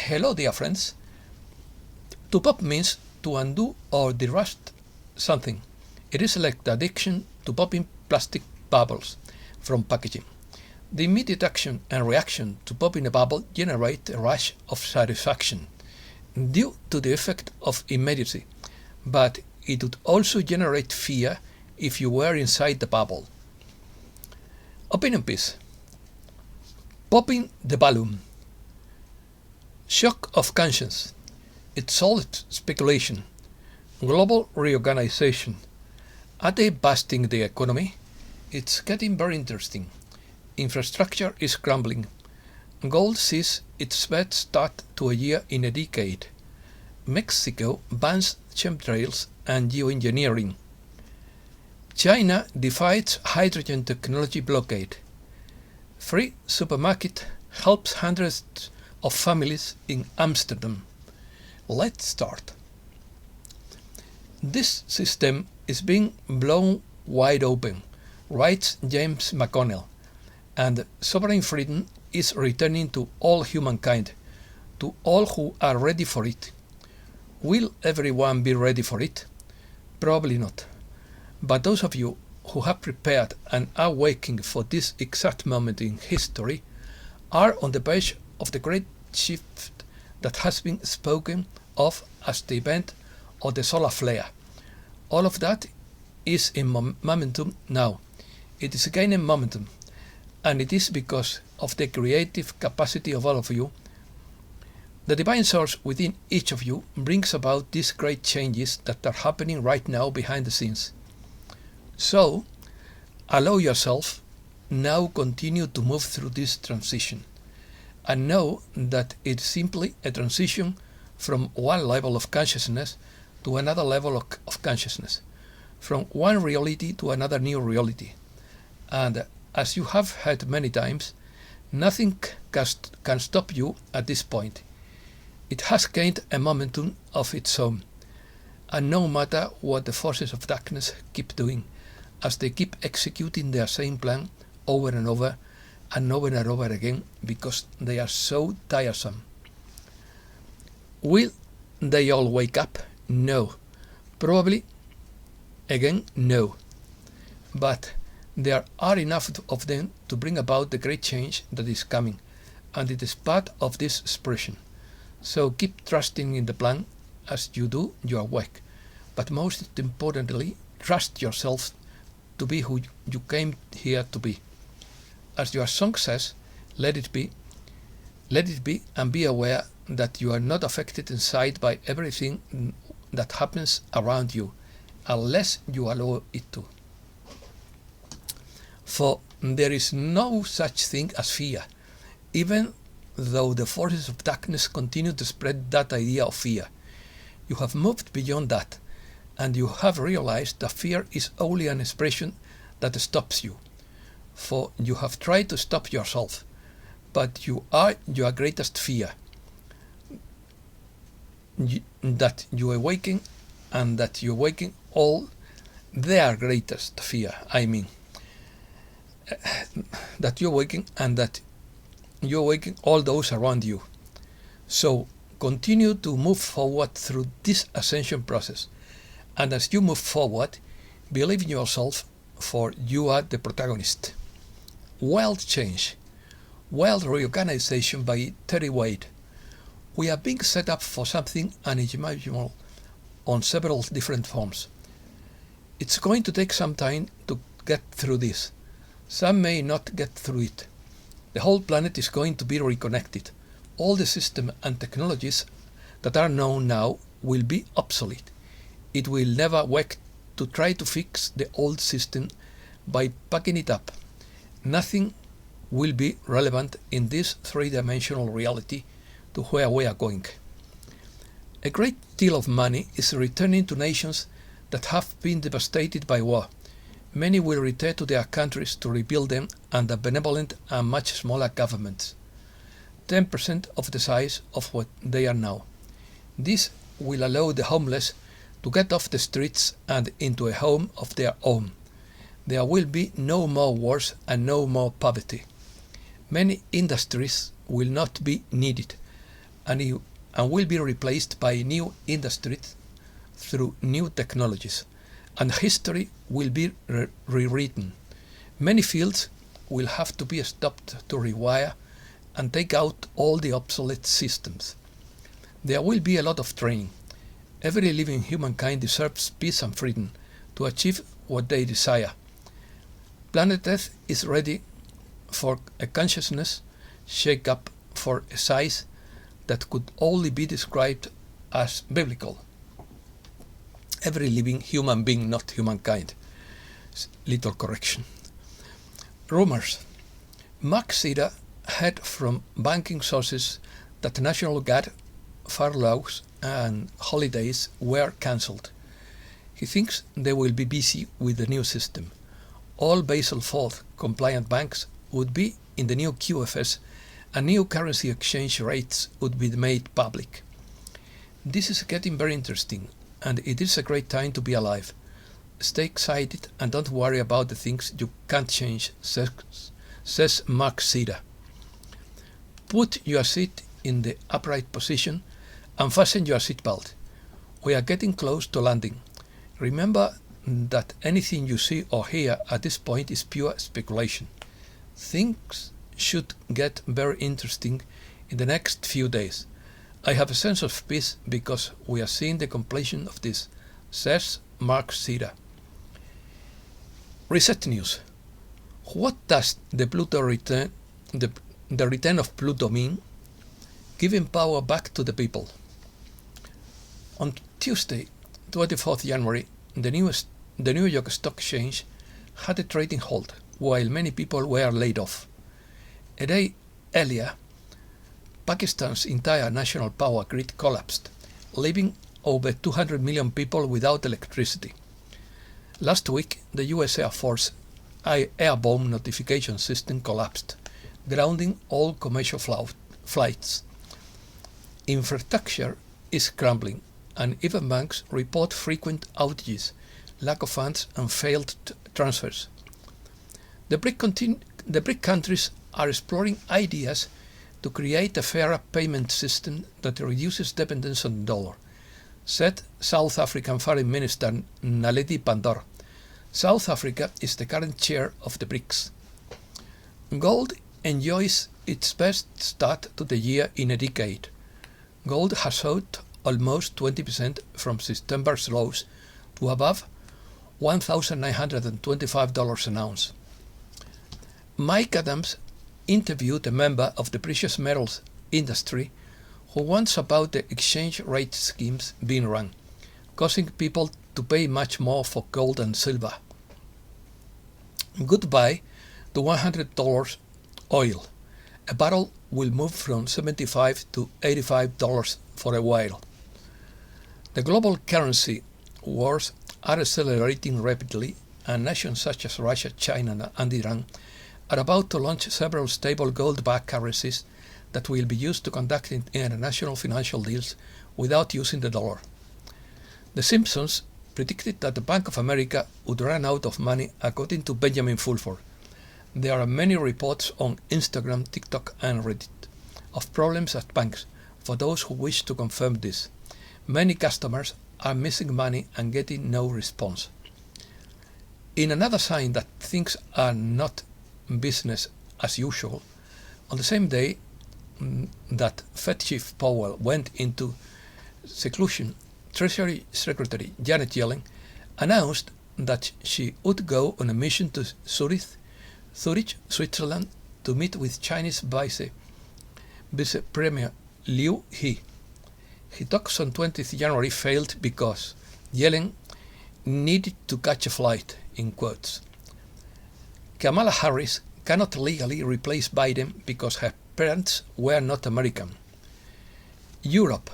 Hello, dear friends. To pop means to undo or derust something. It is like the addiction to popping plastic bubbles from packaging. The immediate action and reaction to popping a bubble generate a rush of satisfaction due to the effect of immediacy, but it would also generate fear if you were inside the bubble. Opinion piece. Popping the balloon. Shock of conscience. It's solid speculation. Global reorganization. Are they busting the economy? It's getting very interesting. Infrastructure is crumbling. Gold sees its best start to a year in a decade. Mexico bans chemtrails and geoengineering. China defies hydrogen technology blockade. Free supermarket helps hundreds of families in Amsterdam. Let's start. This system is being blown wide open, writes James McConnell, and sovereign freedom is returning to all humankind, to all who are ready for it. Will everyone be ready for it? Probably not. But those of you who have prepared and are waiting for this exact moment in history are on the verge of the great shift that has been spoken of as the event of the solar flare. All of that is in momentum now. It is gaining momentum, and it is because of the creative capacity of all of you. The divine source within each of you brings about these great changes that are happening right now behind the scenes. So, allow yourself now continue to move through this transition, and know that it's simply a transition from one level of consciousness to another level of consciousness, from one reality to another new reality. And as you have heard many times, nothing can stop you at this point. It has gained a momentum of its own, and no matter what the forces of darkness keep doing, as they keep executing their same plan over and over and over again, because they are so tiresome. Will they all wake up? No. Probably, again, no. But there are enough of them to bring about the great change that is coming, and it is part of this expression. So keep trusting in the plan as you do your work, but most importantly, trust yourself to be who you came here to be. As your song says, let it be, and be aware that you are not affected inside by everything that happens around you, unless you allow it to. For there is no such thing as fear, even though the forces of darkness continue to spread that idea of fear. You have moved beyond that, and you have realized that fear is only an expression that stops you. For you have tried to stop yourself, but you are your greatest fear. That you awaken, and that you awaken all their greatest fear. That you awaken, and that you awaken all those around you. So continue to move forward through this ascension process, and as you move forward, believe in yourself, for you are the protagonist. World change. World reorganization by Terry Wade. We are being set up for something unimaginable on several different forms. It's going to take some time to get through this. Some may not get through it. The whole planet is going to be reconnected. All the systems and technologies that are known now will be obsolete. It will never work to try to fix the old system by packing it up. Nothing will be relevant in this three-dimensional reality to where we are going. A great deal of money is returning to nations that have been devastated by war. Many will return to their countries to rebuild them under benevolent and much smaller governments, 10% of the size of what they are now. This will allow the homeless to get off the streets and into a home of their own. There will be no more wars and no more poverty. Many industries will not be needed, and will be replaced by new industries through new technologies, and history will be rewritten. Many fields will have to be stopped to rewire and take out all the obsolete systems. There will be a lot of training. Every living humankind deserves peace and freedom to achieve what they desire. Planet Earth is ready for a consciousness shake-up for a size that could only be described as biblical. Every living human being, not humankind. Little correction. Rumors. Max Sira heard from banking sources that national guard, furloughs and holidays were cancelled. He thinks they will be busy with the new system. All Basel IV compliant banks would be in the new QFS and new currency exchange rates would be made public. This is getting very interesting, and it is a great time to be alive. Stay excited and don't worry about the things you can't change, says Mark Sira. Put your seat in the upright position and fasten your seatbelt. We are getting close to landing. Remember that anything you see or hear at this point is pure speculation. Things should get very interesting in the next few days. I have a sense of peace because we are seeing the completion of this, says Mark Sira. Reset news. What does the return of Pluto mean? Giving power back to the people. On Tuesday, 24th January, the New York Stock Exchange had a trading halt, while many people were laid off. A day earlier, Pakistan's entire national power grid collapsed, leaving over 200 million people without electricity. Last week, the US Air Force airborne notification system collapsed, grounding all commercial flights. Infrastructure is crumbling, and even banks report frequent outages, lack of funds, and failed transfers. The BRIC countries are exploring ideas to create a fairer payment system that reduces dependence on the dollar, said South African Foreign Minister Naledi Pandor. South Africa is the current chair of the BRICS. Gold enjoys its best start to the year in a decade. Gold has soared almost 20% from September's lows to above $1,925 an ounce. Mike Adams interviewed a member of the precious metals industry who wants about the exchange rate schemes being run, causing people to pay much more for gold and silver. Goodbye to $100 oil. A barrel will move from $75 to $85 for a while. The global currency wars are accelerating rapidly, and nations such as Russia, China, and Iran are about to launch several stable gold-backed currencies that will be used to conduct international financial deals without using the dollar. The Simpsons predicted that the Bank of America would run out of money, according to Benjamin Fulford. There are many reports on Instagram, TikTok, and Reddit of problems at banks for those who wish to confirm this. Many customers are missing money and getting no response. In another sign that things are not business as usual, on the same day that Fed Chief Powell went into seclusion, Treasury Secretary Janet Yellen announced that she would go on a mission to Zurich, Switzerland, to meet with Chinese Vice Premier Liu He. His talks on 20th January failed because Yellen needed to catch a flight, in quotes. Kamala Harris cannot legally replace Biden because her parents were not American. Europe.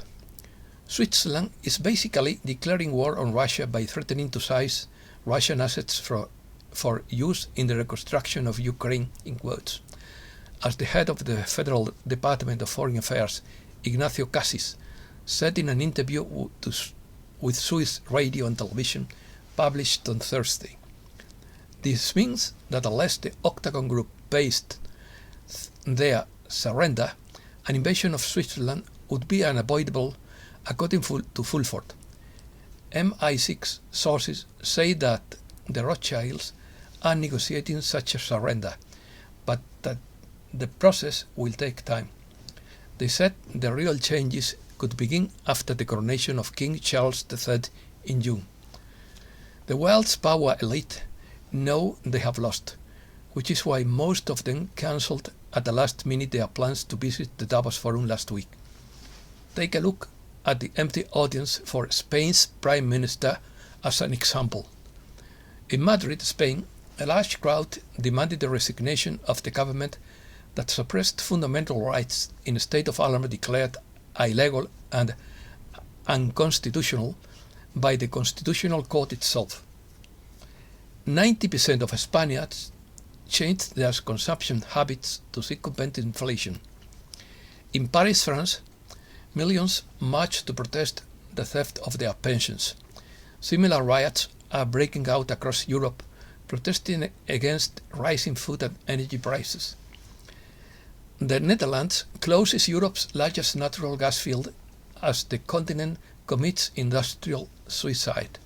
Switzerland is basically declaring war on Russia by threatening to seize Russian assets for use in the reconstruction of Ukraine, in quotes. As the head of the Federal Department of Foreign Affairs, Ignacio Cassis, said in an interview with Swiss radio and television published on Thursday. This means that unless the Octagon Group based their surrender, an invasion of Switzerland would be unavoidable according to Fulford. MI6 sources say that the Rothschilds are negotiating such a surrender, but that the process will take time. They said the real changes could begin after the coronation of King Charles III in June. The world's power elite know they have lost, which is why most of them cancelled at the last minute their plans to visit the Davos Forum last week. Take a look at the empty audience for Spain's Prime Minister as an example. In Madrid, Spain, a large crowd demanded the resignation of the government that suppressed fundamental rights in a state of alarm declared illegal and unconstitutional by the Constitutional Court itself. 90% of Spaniards changed their consumption habits to circumvent inflation. In Paris, France, millions marched to protest the theft of their pensions. Similar riots are breaking out across Europe, protesting against rising food and energy prices. The Netherlands closes Europe's largest natural gas field as the continent commits industrial suicide.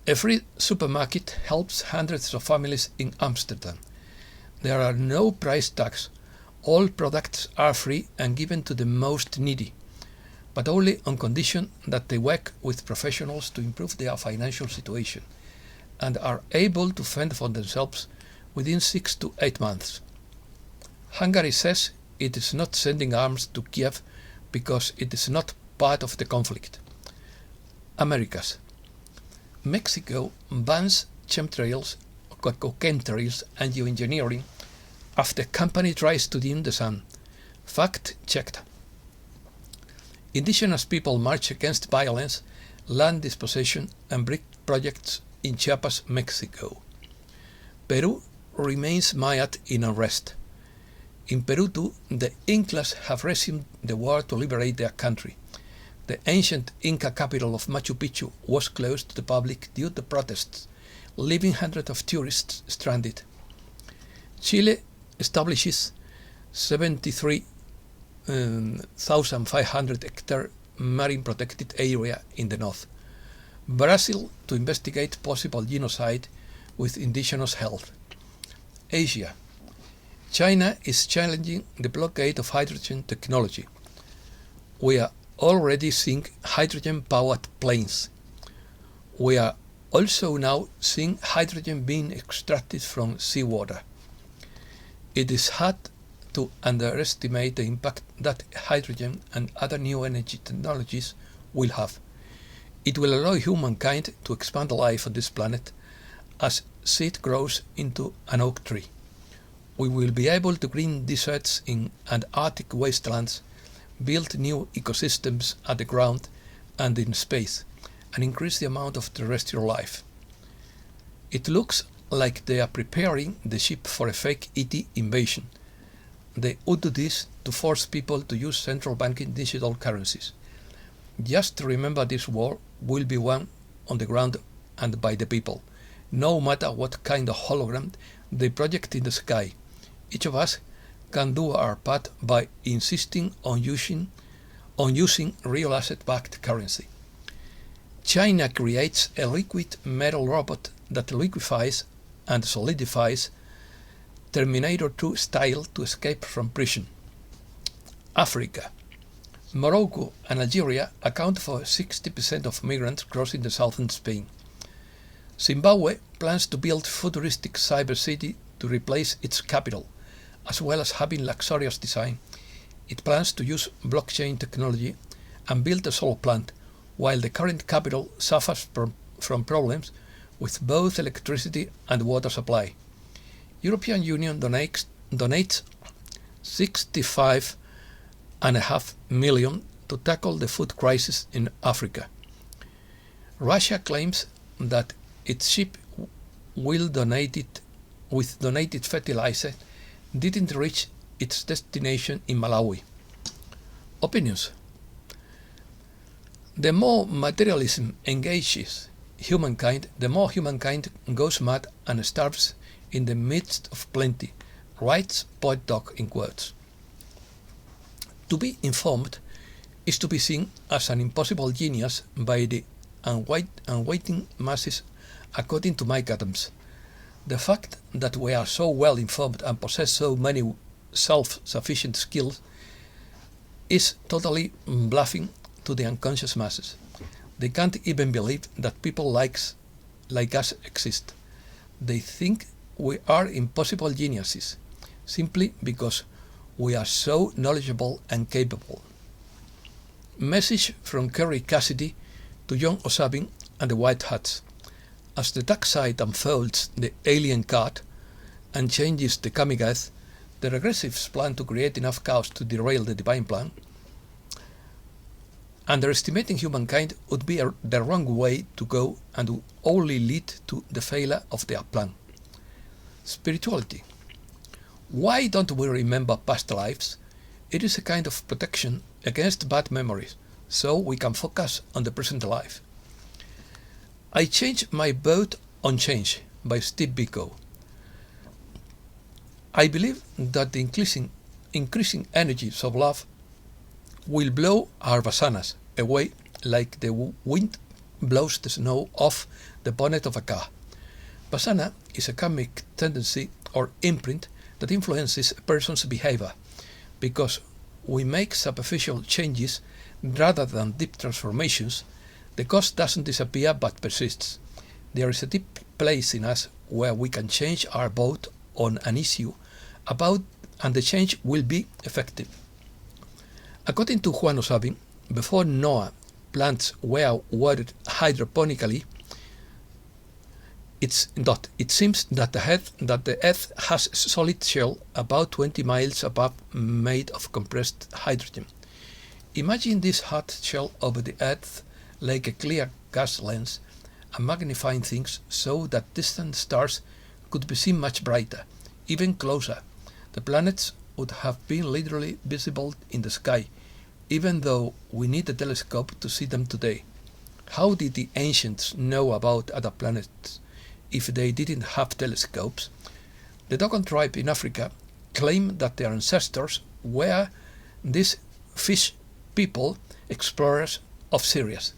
A free supermarket helps hundreds of families in Amsterdam. There are no price tags. All products are free and given to the most needy, but only on condition that they work with professionals to improve their financial situation and are able to fend for themselves within 6 to 8 months. Hungary says it is not sending arms to Kiev because it is not part of the conflict. Americas. Mexico bans chemtrails and geoengineering after company tries to dim the sun. Fact checked. Indigenous people march against violence, land dispossession and brick projects in Chiapas, Mexico. Peru remains mired in unrest. In Peru too, the Incas have resumed the war to liberate their country. The ancient Inca capital of Machu Picchu was closed to the public due to protests, leaving hundreds of tourists stranded. Chile establishes 73,500 hectare marine protected area in the north. Brazil to investigate possible genocide with indigenous help. Asia. China is challenging the blockade of hydrogen technology. We are already seeing hydrogen-powered planes. We are also now seeing hydrogen being extracted from seawater. It is hard to underestimate the impact that hydrogen and other new energy technologies will have. It will allow humankind to expand life on this planet as seed grows into an oak tree. We will be able to green deserts in Antarctic wastelands, build new ecosystems at the ground and in space, and increase the amount of terrestrial life. It looks like they are preparing the ship for a fake ET invasion. They would do this to force people to use central banking digital currencies. Just remember, this war will be won on the ground and by the people, no matter what kind of hologram they project in the sky. Each of us can do our part by insisting on using real asset-backed currency. China creates a liquid metal robot that liquefies and solidifies Terminator 2 style to escape from prison. Africa. Morocco and Algeria account for 60% of migrants crossing the southern Spain. Zimbabwe plans to build futuristic cyber city to replace its capital, as well as having luxurious design. It plans to use blockchain technology and build a solar plant, while the current capital suffers from problems with both electricity and water supply. European Union donates 65.5 million to tackle the food crisis in Africa. Russia claims that its ship with donated fertilizer didn't reach its destination in Malawi. Opinions. The more materialism engages humankind, the more humankind goes mad and starves in the midst of plenty, writes Poet Dog in quotes. To be informed is to be seen as an impossible genius by the unwitting masses, according to Mike Adams. The fact that we are so well informed and possess so many self-sufficient skills is totally bluffing to the unconscious masses. They can't even believe that people like us exist. They think we are impossible geniuses, simply because we are so knowledgeable and capable. Message from Kerry Cassidy to John O'Sabin and the White Hats. As the dark side unfolds the alien card and changes the coming earth, the regressives plan to create enough chaos to derail the divine plan. Underestimating humankind would be the wrong way to go and would only lead to the failure of their plan. Spirituality. Why don't we remember past lives? It is a kind of protection against bad memories, so we can focus on the present life. I Changed My Vote on Change by Steve Biko. I believe that the increasing energies of love will blow our basanas away like the wind blows the snow off the bonnet of a car. Basana is a karmic tendency or imprint that influences a person's behavior. Because we make superficial changes rather than deep transformations, the cause doesn't disappear but persists. There is a deep place in us where we can change our vote on an issue and the change will be effective. According to Juan O'Sabin, before Noah, plants were watered hydroponically. It seems that the Earth has a solid shell about 20 miles above made of compressed hydrogen. Imagine this hot shell over the Earth like a clear gas lens and magnifying things so that distant stars could be seen much brighter, even closer. The planets would have been literally visible in the sky, even though we need a telescope to see them today. How did the ancients know about other planets if they didn't have telescopes? The Dogon tribe in Africa claim that their ancestors were these fish people, explorers of Sirius.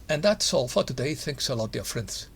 And that's all for today. Thanks a lot, dear friends.